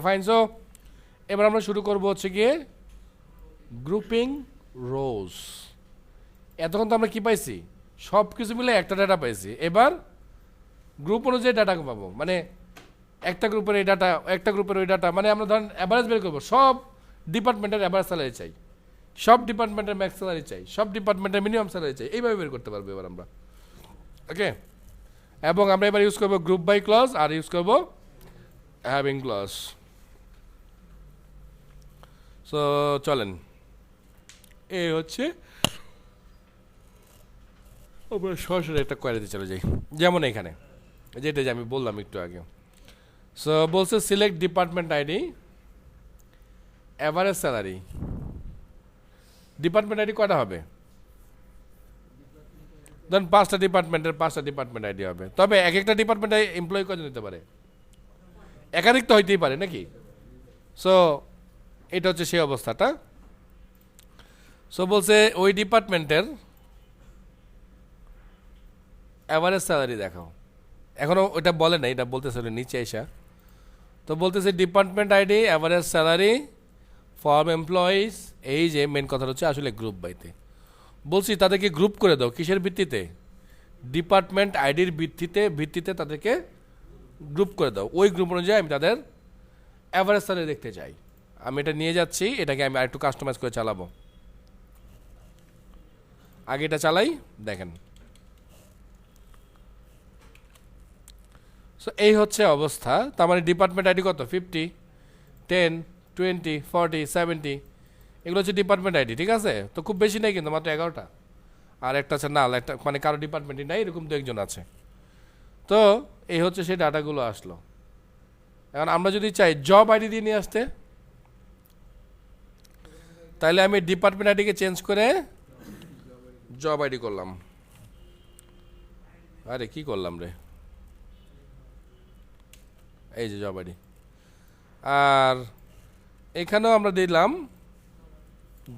Fine. So এবার আমরা শুরু করবো হচ্ছে গিয়ে গ্রুপিং রোজ। এতক্ষণ তো আমরা কি পাইছি, সব কিছু মিলে একটা ডাটা পাইছি। এবার গ্রুপ অনুযায়ী ডাটা পাবো, মানে একটা গ্রুপের এই ডাটা, একটা গ্রুপের ওই ডাটা, মানে আমরা ধরেন অ্যাভারেজ বের করবো। সব ডিপার্টমেন্টের অ্যাভারেজ স্যালারি চাই, সব ডিপার্টমেন্টের ম্যাক্স স্যালারি চাই, সব ডিপার্টমেন্টের মিনিমাম স্যালারি চাই, এইভাবে বের করতে পারবো এবার আমরা। ওকে, এবং আমরা এবার ইউজ করবো গ্রুপ বাই ক্লজ আর ইউজ করবো হ্যাভিং ক্লজ। সো চলেন, এই হচ্ছে আমরা সরাসরি একটা কোয়ারিতে চলে যাই। যেমন এখানে যেটা যে আমি বললাম একটু আগে। সো বলছে select department ID average salary. Department ID কয়টা হবে? ধরুন 5টা ডিপার্টমেন্টের 5টা ডিপার্টমেন্ট আইডি হবে, তবে এক একটা ডিপার্টমেন্টে এমপ্লয়ি কজন নিতে পারে? একাধিক তো হইতেই পারে নাকি? সো এটা হচ্ছে সেই অবস্থাটা। সো বলছে ওই ডিপার্টমেন্টের অ্যাভারেজ স্যালারি দেখাও। এখনও ওইটা বলে না, এটা বলতেছে নিচে এসা। তো বলতেছে department ID average salary for employees. এই যে মেন কথা হচ্ছে আসলে গ্রুপ বাইতে বলছি, তাদেরকে গ্রুপ করে দাও। কিসের ভিত্তিতে? ডিপার্টমেন্ট আইডির ভিত্তিতে তাদেরকে গ্রুপ করে দাও। ওই গ্রুপ অনুযায়ী আমি তাদের অ্যাভারেজ স্যালারি দেখতে চাই। আমি এটা নিয়ে যাচ্ছি, এটাকে আমি আরেকটু কাস্টমাইজ করে চালাবো। আগে এটা চালাই, দেখেন। সো এই হচ্ছে অবস্থা। তার মানে ডিপার্টমেন্ট আইডি কত? 50, 10, 20, 40, 70, এগুলো হচ্ছে ডিপার্টমেন্ট আইডি। ঠিক আছে, তো খুব বেশি নেই কিন্তু, মাত্র 11টা। আর একটা আছে নাল, একটা মানে কারো ডিপার্টমেন্টই নাই, এরকম 2-1 জন আছে। তো এই হচ্ছে সেই ডাটাগুলো আসলো। এখন আমরা যদি চাই জব আইডি দিয়ে নিয়ে আসতে, তাহলে আমি ডিপার্টমেন্ট আইডিকে চেঞ্জ করে জব আইডি করলাম। আরে কি করলাম রে, এই যে জব আইডি। আর এখানেও আমরা দিলাম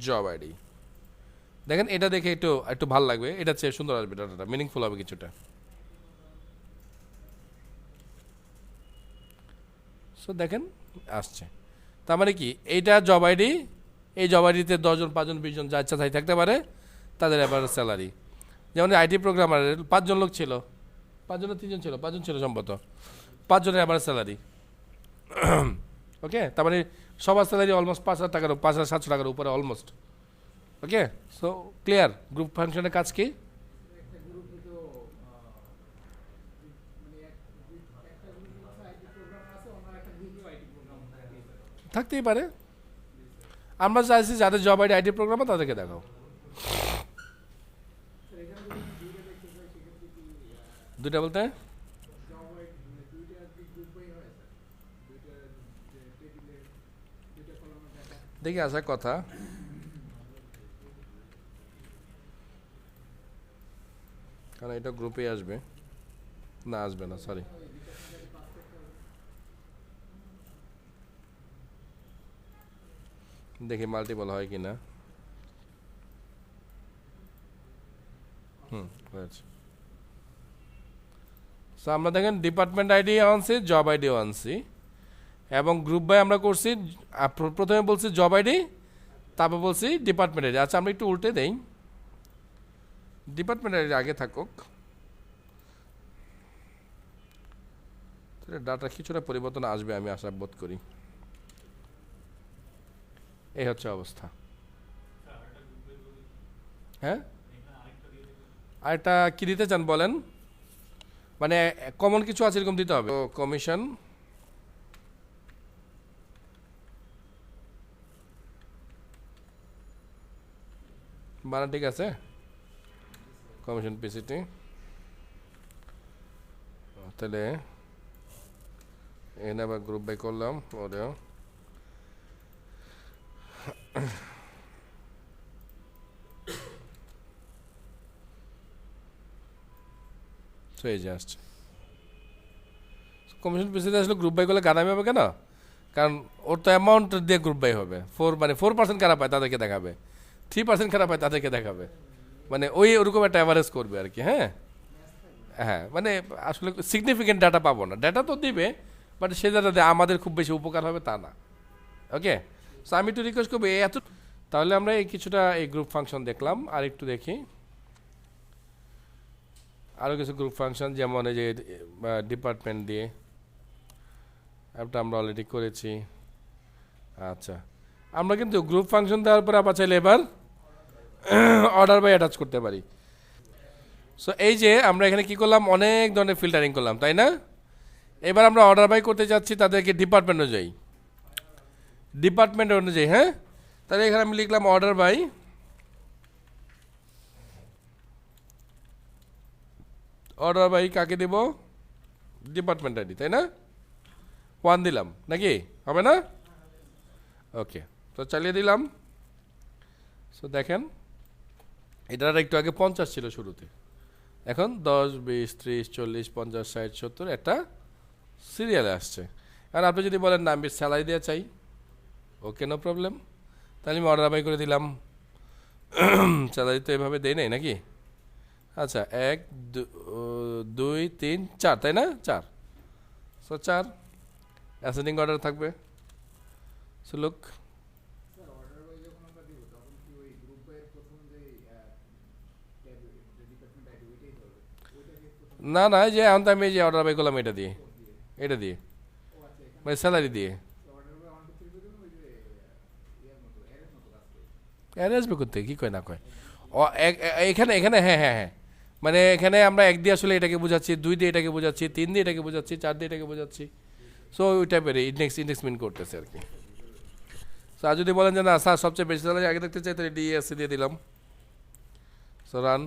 জব আইডি। দেখেন এটা দেখে একটু একটু ভালো লাগবে, এটা চেয়ে সুন্দর আসবে, ডাটাটা মিনিংফুল হবে কিছুটা। সো দেখেন আসছে। তার মানে কি, এইটা জব আইডি, এই জব আইডিতে 10 জন 5 জন 20 জন যা ইচ্ছা তাই থাকতে পারে, তাদের অ্যাভারেজ স্যালারি। যেমন আইটি প্রোগ্রামারের 5 জন লোক ছিল, 5 জনের 3 জন ছিল, 5 জন ছিল সম্ভবত, 5 জনের অ্যাভারেজ স্যালারি। ওকে, তার মানে সবার স্যালারি অলমোস্ট 5,000 টাকার, 5,700 টাকার উপরে অলমোস্ট। ওকে, সো ক্লিয়ার গ্রুপ ফাংশনের কাজ কি? থাকতেই পারে। আমরা চাইছি যাদের জব আইডি আইটি প্রোগ্রামে তাদেরকে দেখাও। দুইটা বলতে দেখি আসার কথা। কারণ এটা গ্রুপে আসবে না, আসবে না, সরি। দেখি মাল্টিপল হয় কি না। হয়েছে। সো আমরা দেখেন ডিপার্টমেন্ট আইডি আনছি, জব আইডিও আনছি, এবং গ্রুপ বাই আমরা করছি। প্রথমে বলছি জব আইডি, তারপর বলছি ডিপার্টমেন্ট আইডি। আচ্ছা আমরা একটু উল্টে দেই, ডিপার্টমেন্ট আইডি আগে থাকুক, ডাটা কিছুটা পরিবর্তন আসবে আমি আশা বোধ করি। এই হচ্ছে অবস্থা। হ্যাঁ, আরেকটা কি দিতে চান বলেন? মানে কমন কিছু আছে এরকম দিতে হবে। তো কমিশন বানা ঠিক আছে, কমিশন পিসিটি। তাহলে এখানে আবার গ্রুপ বাই করলাম, ওরেও এই যে আসছে। কমিশন পিসিতে আসলে গ্রুপ বাই করলে গাদামি হবে কেন? কারণ ওর তো অ্যামাউন্ট দিয়ে গ্রুপ বাই হবে। 4% খারাপ পায় তাদেরকে দেখাবে, 3% খারাপ পায় তাদেরকে দেখাবে, মানে ওরকম একটা অ্যাভারেজ করবে আর কি। হ্যাঁ হ্যাঁ, মানে আসলে সিগনিফিকেন্ট ডাটা পাবো না, ডাটা তো দিবে বাট সে যাতে আমাদের খুব বেশি উপকার হবে তা না। ওকে, সো আমি একটু রিকোয়েস্ট করবো এত। তাহলে আমরা এই কিছুটা এই গ্রুপ ফাংশন দেখলাম, আর একটু দেখি আরও কিছু গ্রুপ ফাংশন, যেমন এই যে ডিপার্টমেন্ট দিয়ে একটা আমরা অলরেডি করেছি। আচ্ছা, আমরা কিন্তু গ্রুপ ফাংশন দেওয়ার পরে আবার চাইলে এবার অর্ডার বাই অ্যাটাচ করতে পারি। সো এই যে আমরা এখানে কি করলাম, অনেক ধরনের ফিল্টারিং করলাম, তাই না? এবার আমরা অর্ডার বাই করতে যাচ্ছি তাদেরকে ডিপার্টমেন্ট অনুযায়ী, হ্যাঁ। তাহলে এখানে আমি লিখলাম অর্ডার বাই, কাকে দেব, ডিপার্টমেন্ট আইডি, তাই না? 1 দিলাম নাকি, হবে না? ওকে, তো চালিয়ে দিলাম। সো দেখেন এটার একটু আগে 50 ছিল শুরুতে, এখন 10, 20, 30, 40, 50, 60, 70 একটা সিরিয়ালে আসছে। আর আপনি যদি বলেন না আমি স্যালারি দেওয়া চাই, ওকে, নো প্রবলেম, তাহলে আমি অর্ডার বাই করে দিলাম। স্যালারি তো এভাবে দেই নাই নাকি? আচ্ছা, 1, 2, 3, 4, তাই না? 4, সো 4 অ্যাসেন্ডিং অর্ডার থাকবে। সো লুক, না না, যে এখন তো আমি যে অর্ডার বাই করলাম এটা দিয়ে, মানে স্যালারি দিয়ে। অ্যারে আসবে করতে, কী কয় না কয় এখানে এখানে, হ্যাঁ হ্যাঁ হ্যাঁ, মানে এখানে আমরা 1 দিয়ে আসলে এটাকে বোঝাচ্ছি, 2 দিয়ে এটাকে বোঝাচ্ছি, 3 দিয়ে এটাকে বোঝাচ্ছি, 4 দিয়ে এটাকে বোঝাচ্ছি। সো ওই টাইপের ইন্ডেক্স মিন করতেছে আর কি। সো আর যদি বলেন যে না স্যার সবচেয়ে বেশি স্যালারি আগে দেখতে চাই, তাহলে ডিএসসি দিয়ে দিলাম। সো রান,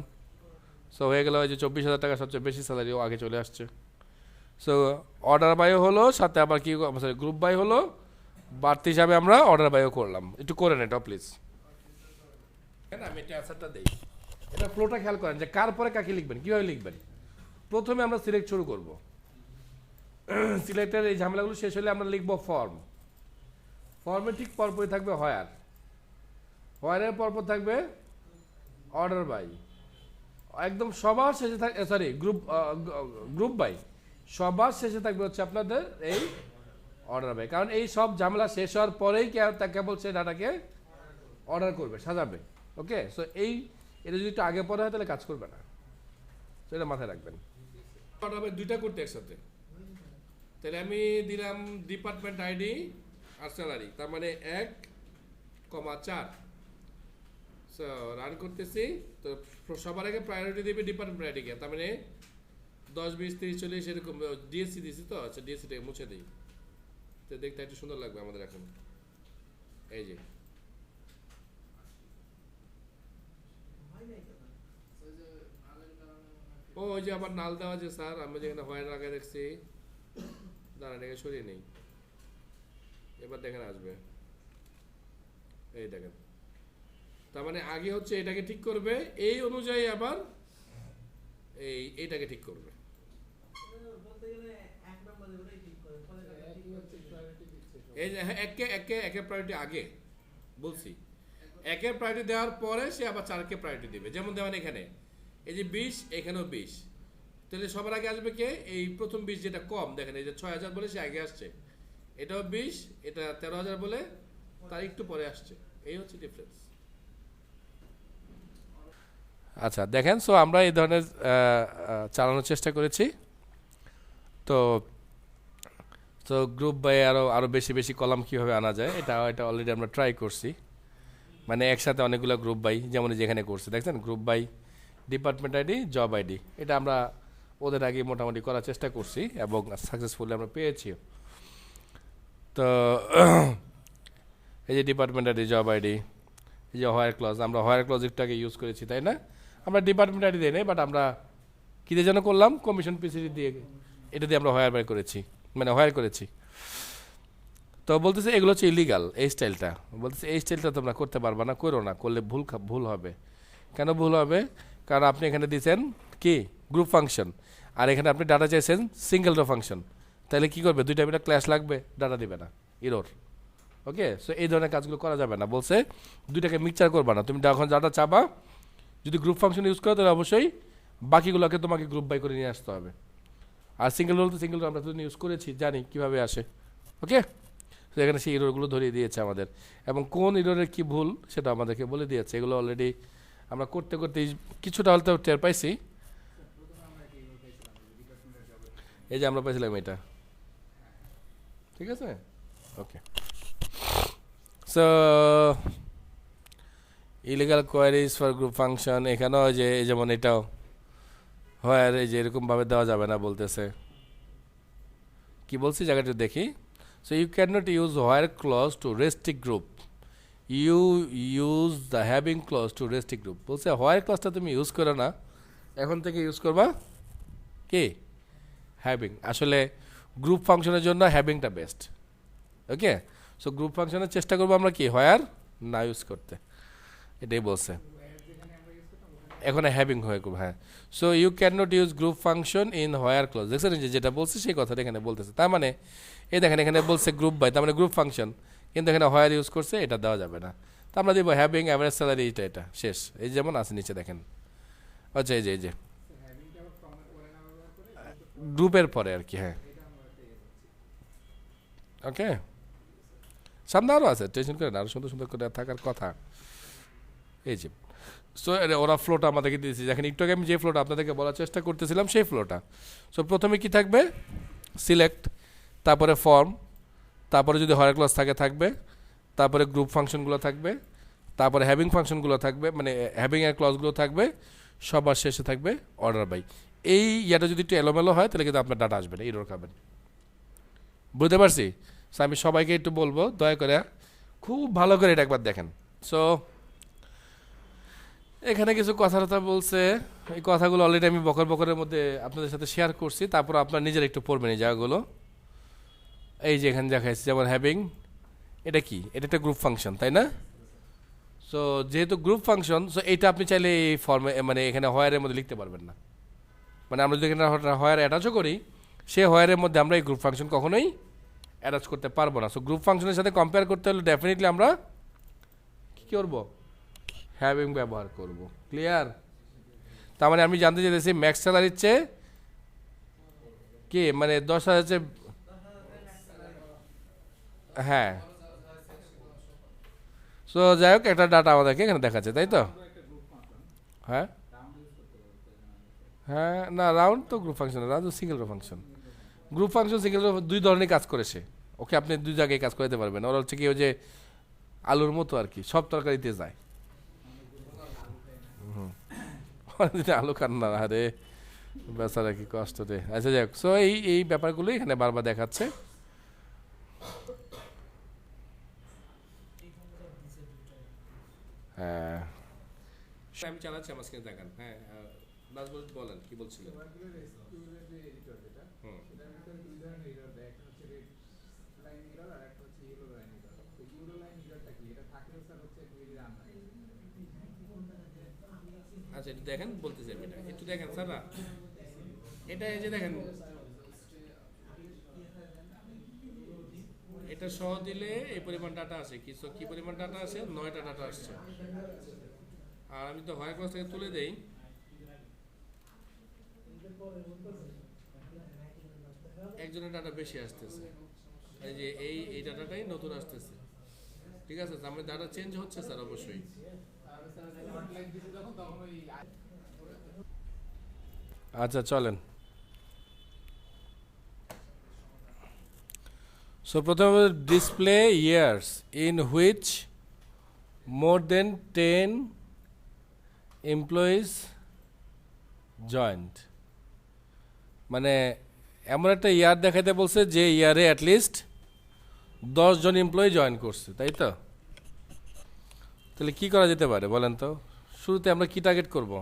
সো হয়ে গেল যে 24,000 টাকা সবচেয়ে বেশি স্যালারিও আগে চলে আসছে। সো অর্ডার বাইও হলো, সাথে আবার কি সরি গ্রুপ বাই হলো, বাড়তি হিসাবে আমরা অর্ডার বাইও করলাম। একটু করে নেটা প্লিজ। আমি এটা অ্যান্সারটা দিই, এটা ফ্লোটা খেয়াল করেন যে কার পরে কাকে লিখবেন, কীভাবে লিখবেন। প্রথমে আমরা সিলেক্ট শুরু করব, সিলেক্টের এই ঝামেলাগুলো শেষ হলে আমরা লিখব ফর্মের ঠিক পরপরই থাকবে হোয়ারের পরপর থাকবে অর্ডার বাই, একদম সবার শেষে থাকবে সরি গ্রুপ বাই, সবার শেষে থাকবে হচ্ছে আপনাদের এই অর্ডার বাই। কারণ এই সব ঝামেলা শেষ হওয়ার পরেই কেবল সে ডাটাকে অর্ডার করবে, সাজাবে। ওকে, সো এটা যদি একটু আগে পরে হয় তাহলে কাজ করবে না, সেটা মাথায় রাখবেন। অর্ডার বাই দুইটা করতে একসাথে, তাহলে আমি দিলাম ডিপার্টমেন্ট আইডি আর স্যালারি, তার মানে 1,4। সো রান করতেছি, তো সবার আগে প্রায়োরিটি দেবে ডিপার্টমেন্ট আইডিকে, তার মানে 10, 20, 30, 40 এরকম। ডিএসসি দিয়েছি তো, আচ্ছা ডিএসসিটাকে মুছে দিই, তো দেখতে একটু সুন্দর লাগবে আমাদের এখন। এই যে ওই যে আবার নাল দেওয়া যে স্যার, আমি যেখানে হোয়াইট আগে দেখছি, দাঁড়ান এটাকে সরিয়ে নেই, এবার দেখেন আসবে, এই দেখেন। তার মানে আগে হচ্ছে এটাকে ঠিক করবে, এই অনুযায়ী আবার এইটাকে ঠিক করবে। এই যে একের প্রায়োরিটি আগে বলছি, একের প্রায়োরিটি দেওয়ার পরে সে আবার 4কে প্রায়োরিটি দেবে। যেমন দেখেন এখানে এই যে 20, এখানেও 20, তাহলে সবার আগে আসবে কে, এই প্রথম 20 যেটা কম, দেখেন এই যে 6,000 বলে সে আগে আসছে, এটাও 20, এটা 13,000 বলে তার একটু পরে আসছে, এই হচ্ছে ডিফারেন্স। আচ্ছা দেখেন, সো আমরা এই ধরনের চালানোর চেষ্টা করেছি। তো গ্রুপ বাই আরও বেশি কলাম কীভাবে আনা যায়, এটা অলরেডি আমরা ট্রাই করছি। মানে একসাথে অনেকগুলো গ্রুপ বাই, যেমন যেখানে করছি দেখছেন, group by, department ID, job ID, এটা আমরা ওদের আগে মোটামুটি করার চেষ্টা করছি এবং সাকসেসফুলি আমরা পেয়েছি। তো এই যে ডিপার্টমেন্ট আইডি, জব আইডি, এই যে হোয়ার ক্লজ, আমরা হোয়ার ক্লজ একটু আগে ইউজ করেছি, তাই না? আমরা ডিপার্টমেন্ট আইডি দিই নাই, বাট আমরা কী দিয়ে যেন করলাম, কমিশন পিসিডি দিয়ে, এটা দিয়ে আমরা হোয়ার বাই করেছি, মানে হোয়ার করেছি। তো বলতেছে এগুলো হচ্ছে ইলিগাল, এই স্টাইলটা বলতেছে এই স্টাইলটা তোমরা করতে পারবা না, করো না, করলে ভুল হবে। কেন ভুল হবে? কারণ আপনি এখানে দিয়েছেন কি গ্রুপ ফাংশন, আর এখানে আপনি ডাটা চাইছেন সিঙ্গেল রো ফাংশন, তাহলে কি করবে, দুইটা মিলে ক্ল্যাশ লাগবে, ডাটা দিবে না, ইরোর। ওকে, সো এই ধরনের কাজগুলো করা যাবে না, বলছে দুইটাকে মিক্সচার করবা না। তুমি যখন ডাটা চাবা, যদি গ্রুপ ফাংশন ইউজ করো তাহলে অবশ্যই বাকিগুলোকে তোমাকে গ্রুপ বাই করে নিয়ে আসতে হবে। আর সিঙ্গেল রোল তো সিঙ্গেল রোল আমরা তো ইউজ করেছি, জানি কীভাবে আসে। ওকে, তো এখানে সেই ইরোরগুলো ধরিয়ে দিয়েছে আমাদের, এবং কোন ইরোরের কী ভুল সেটা আমাদেরকে বলে দিয়েছে। এগুলো অলরেডি আমরা করতে করতে কিছুটা হয়তো টের পাইছি। এই যে আমরা পাইছিলাম এটা, ঠিক আছে। Okay, so illegal queries for group function, এখানেও যে যেমন এটাও হয়, আর এই যে এরকমভাবে দেওয়া যাবে না বলতেছে। কি বলছি জায়গাটা দেখি। So you can not use where clause to restrict group, you use the having clause to restrict group. বলছে হোয়ার ক্লজটা তুমি ইউজ করো না, এখন থেকে ইউজ করবা কি হ্যাভিং। আসলে গ্রুপ ফাংশনের জন্য হ্যাভিংটা বেস্ট। ওকে, সো গ্রুপ ফাংশনের চেষ্টা করবো আমরা কি হোয়ার না ইউজ করতে, এটাই বলছে। এখন হ্যাভিং হয়ে করবো, হ্যাঁ। So you can not use group function in where clause. দেখছেন যে যেটা বলছে সেই কথাটা এখানে বলতেছে। তার মানে এই দেখেন এখানে বলছে গ্রুপ বাই, তার মানে গ্রুপ ফাংশন, কিন্তু এখানে হোয়ার ইউজ করছে, এটা দেওয়া যাবে না। তা আমরা দিব হ্যাভিং অ্যাভারেজ স্যালারি, এটা শেষ। এই যেমন আছে নিচে দেখেন, আচ্ছা এই যে গ্রুপের পরে আর কি, হ্যাঁ। ওকে, সামনে আরও আছে, টেনশন করেন, আরও সুন্দর সুন্দর করে থাকার কথা। এই যে সো ওরা ফ্লোটা আমাদেরকে দিয়েছে, দেখেন একটু আগে আমি যে ফ্লোটা আপনাদেরকে বলার চেষ্টা করতেছিলাম সেই ফ্লোটা। সো প্রথমে কি থাকবে, সিলেক্ট, তারপরে ফর্ম, তারপরে যদি হোয়ার ক্লজ থাকে থাকবে, তারপরে গ্রুপ ফাংশনগুলো থাকবে, তারপরে হ্যাভিং ফাংশনগুলো থাকবে, মানে হ্যাভিং এর ক্লজগুলো থাকবে, সবার শেষে থাকবে অর্ডার বাই। এই ইয়াটা যদি একটু এলোমেলো হয় তাহলে কিন্তু আপনার ডাটা আসবে না, এরর খাবেন। বুঝতে পারছি। সো আমি সবাইকে একটু বলবো দয়া করে খুব ভালো করে এটা একবার দেখেন। সো এখানে কিছু কথাবার্তা বলছে, এই কথাগুলো অলরেডি আমি বকরের মধ্যে আপনাদের সাথে শেয়ার করছি, তারপর আপনার নিজের একটু পড়বেন এই জায়গাগুলো। এই যে এখানে দেখাইছি যেমন হ্যাভিং, এটা কি, এটা একটা গ্রুপ ফাংশন, তাই না? সো যেহেতু গ্রুপ ফাংশন, সো এইটা আপনি চাইলে এই ফর্মে মানে এখানে হোয়ারের মধ্যে লিখতে পারবেন না। মানে আমরা যদি এখানে হোয়ার অ্যাটাচও করি, সে হোয়ারের মধ্যে আমরা এই গ্রুপ ফাংশন কখনোই অ্যাটাচ করতে পারবো না। সো গ্রুপ ফাংশনের সাথে কম্পেয়ার করতে হলে ডেফিনেটলি আমরা কী করবো, হ্যাভিং ব্যবহার করব। ক্লিয়ার? তার মানে আমি জানতে চাইতেছি ম্যাক্স স্যালারির চেয়ে কি মানে 10,000 চেয়ে, হ্যাঁ। সো যাই হোক, একটা ডাটা আমাদেরকে এখানে দেখাচ্ছে, তাই তো? হ্যাঁ হ্যাঁ, না রাউন্ড তো group function, round single group function. Group function single দুই ধরনের কাজ করেছে। ওকে, আপনি দুই জায়গায় কাজ করতে পারবেন। ওরা হচ্ছে কি ওই যে আলুর মতো আর কি, সব তরকারিতে যায়। আলু খান না, আরে বেচারা কি কষ্ট রে। আচ্ছা যাই হোক, সো এই ব্যাপারগুলো এখানে বারবার দেখাচ্ছে। হ্যাঁ, আমি চালাচ্ছি আমার স্ক্রিনে দেখান। হ্যাঁ, বলেন কি বলছিলেন। আচ্ছা একটু দেখেন, বলতেছি আমি এটা একটু দেখেন স্যার। এটা এই যে দেখেন, এটা সহ দিলে এই পরিমাণ ডাটা আসে। কি পরিমাণ ডাটা আসে? 9টা ডাটা আসছে। আর আমি তো হোয়াইট বক্স থেকে তুলে দেই, একজনের ডাটা বেশি আসতেছে। এই যে এই ডাটাটাই নতুন আসতেছে, ঠিক আছে? তার মানে ডাটা চেঞ্জ হচ্ছে স্যার, অবশ্যই। আচ্ছা চলেন। সো প্রথমে display years in which more than 10 employees joined, মানে এমন একটা ইয়ার দেখাইতে বলছে যে ইয়ারে অ্যাটলিস্ট 10 জন এমপ্লয়ি জয়েন করছে, তাই তো? তাহলে কি করা যেতে পারে বলেন তো? শুরুতে আমরা কি টার্গেট করব?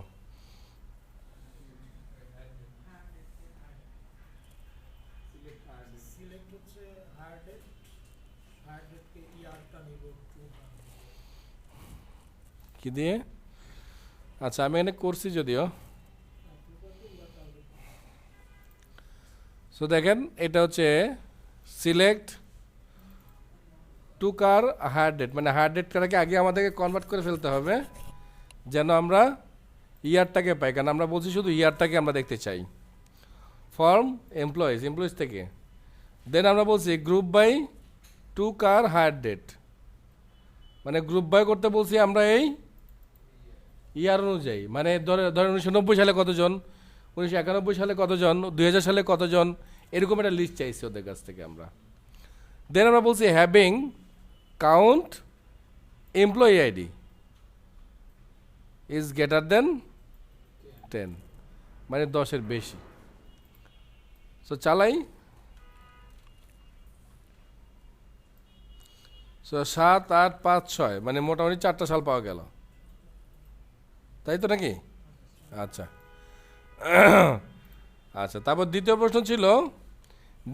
কি দিয়ে? আচ্ছা আমি এখানে করছি যদিও। সো দেখেন এটা হচ্ছে select to char hire date, মানে হায়ার ডেট করাকে আগে আমাদেরকে কনভার্ট করে ফেলতে হবে যেন আমরা ইয়ারটাকে পাই, কারণ আমরা বলছি শুধু ইয়ারটাকে আমরা দেখতে চাই। ফর্ম এমপ্লয়িজ থেকে। দেন আমরা বলছি group by to char hire date, মানে গ্রুপ বাই করতে বলছি আমরা এই ইয়ার অনুযায়ী, মানে ধরেন 1990 সালে কতজন, 1991 সালে কতজন, 2000 সালে কতজন, এরকম একটা লিস্ট চাইছি ওদের কাছ থেকে আমরা। দেন আমরা বলছি having count employee ID is greater than 10, মানে 10-এর বেশি। সো চালাই। সো 7, 8, 5, 6, মানে মোটামুটি 4টা সাল পাওয়া গেল, তাই তো নাকি? আচ্ছা আচ্ছা, তারপর দ্বিতীয় প্রশ্ন ছিল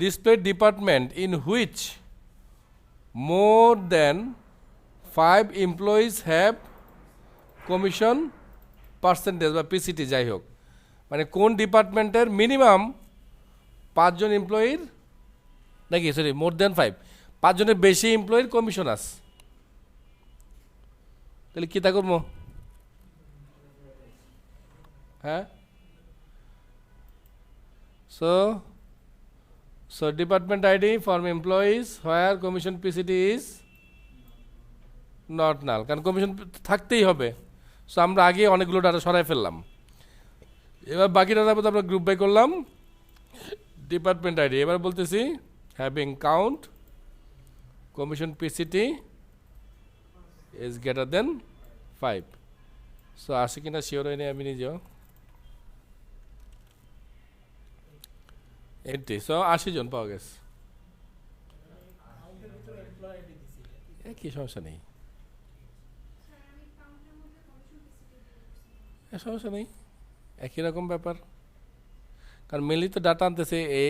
display department in which more than 5 employees have commission percentage বা পিসিটি, যাই হোক, মানে কোন ডিপার্টমেন্টের মিনিমাম 5 জন এমপ্লয়ির, নাকি সরি মোর দেন 5 জনের বেশি এমপ্লয়ির কমিশন আছে, তাহলে কী তা করবো? হ্যাঁ, so department ID for employees where commission PCT is not null, কারণ কমিশন থাকতেই হবে। সো আমরা আগে অনেকগুলো ডাটা সরাই ফেললাম, এবার বাকি ডাটার মধ্যে আমরা গ্রুপ বাই করলাম ডিপার্টমেন্ট আইডি। এবার বলতেছি having count commission PCT is greater than 5। So আসে কিনা শিওর হয়নি আমি নিজেও। 80, সো 80 জন পাওয়া গেছে। কি সমস্যা নেই, সমস্যা নেই, একই রকম ব্যাপার, কারণ মেনলি তো ডাটা আনতেছে এ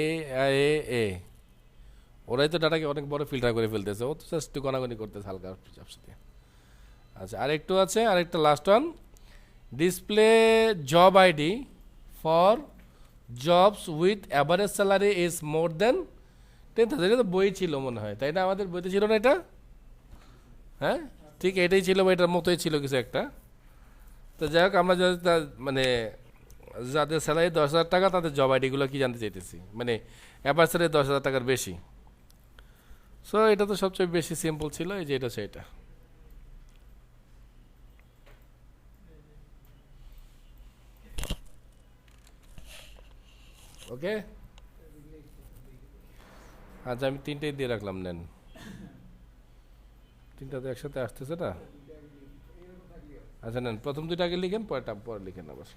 এ এ, ওরাই তো ডাটাকে অনেক বড় ফিল্টার করে ফেলতেছে, ও তো জাস্ট একটু গণাগণি করতেছে হালকা চাপসা দিয়ে। আচ্ছা, আরেকটু আছে, আরেকটা last one, display job ID for jobs with average salary is more than 10,000। এটা তো বই ছিল মনে হয়, তাই না? আমাদের বইতে ছিল না এটা? হ্যাঁ ঠিক এটাই ছিল, এটার মতোই ছিল কিছু একটা। তো যাই হোক, আমরা মানে যাদের স্যালারি 10,000 টাকা তাদের জব আইডিগুলো কি জানতে চাইতেছি, মানে অ্যাভারেজ স্যালারি 10,000 টাকার বেশি। সো এটা তো সবচেয়ে বেশি সিম্পল ছিল, এই যে এটা সেটা। ওকে, আচ্ছা আমি 3টাই দিয়ে রাখলাম, নেন 3টা তো একসাথে আসতেছে না। আচ্ছা নেন, প্রথম 2টা আগে লিখেন, পরে লিখেন আবার।